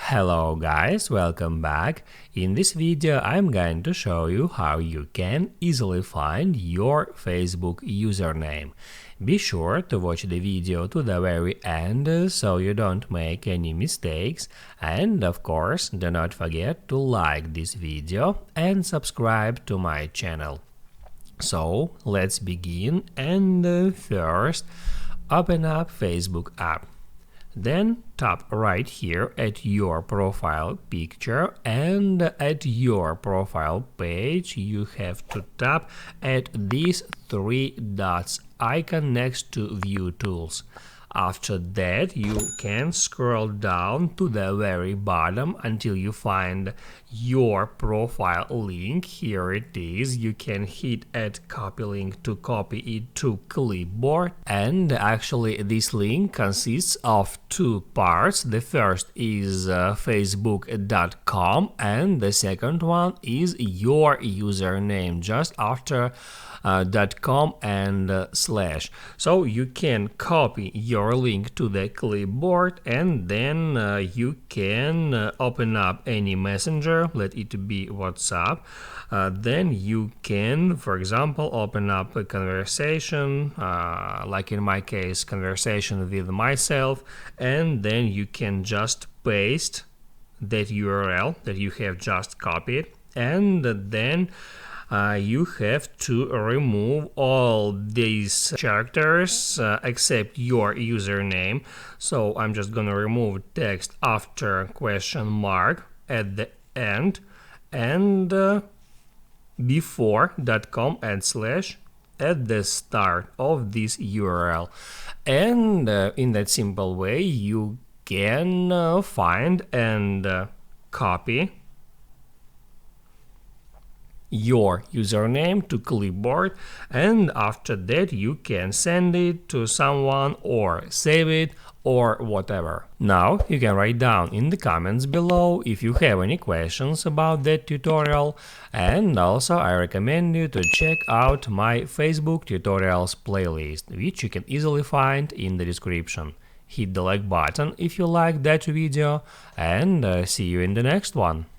Hello guys, welcome back. In this video I'm going to show you how you can easily find your Facebook username. Be sure to watch the video to the very end so you don't make any mistakes, and of course do not forget to like this video and subscribe to my channel. So let's begin, and first open up Facebook app. Then tap right here at your profile picture, and at your profile page you have to tap at these three dots icon next to View Tools. After that you can scroll down to the very bottom until you find your profile link. Here it is. You can hit add copy link to copy it to clipboard, and actually this link consists of two parts. The first is facebook.com and the second one is your username just after .com and slash. So you can copy your link to the clipboard, and then you can open up any messenger, let it be WhatsApp. Then you can, for example, open up a conversation, like in my case, conversation with myself, and then you can just paste that URL that you have just copied, and then you have to remove all these characters except your username. So I'm just gonna remove text after question mark at the end, and before .com and slash at the start of this URL. And in that simple way you can find and copy your username to clipboard, and after that you can send it to someone or save it or whatever. Now you can write down in the comments below if you have any questions about that tutorial, and also I recommend you to check out my Facebook tutorials playlist, which you can easily find in the description. Hit the like button if you like that video, and see you in the next one.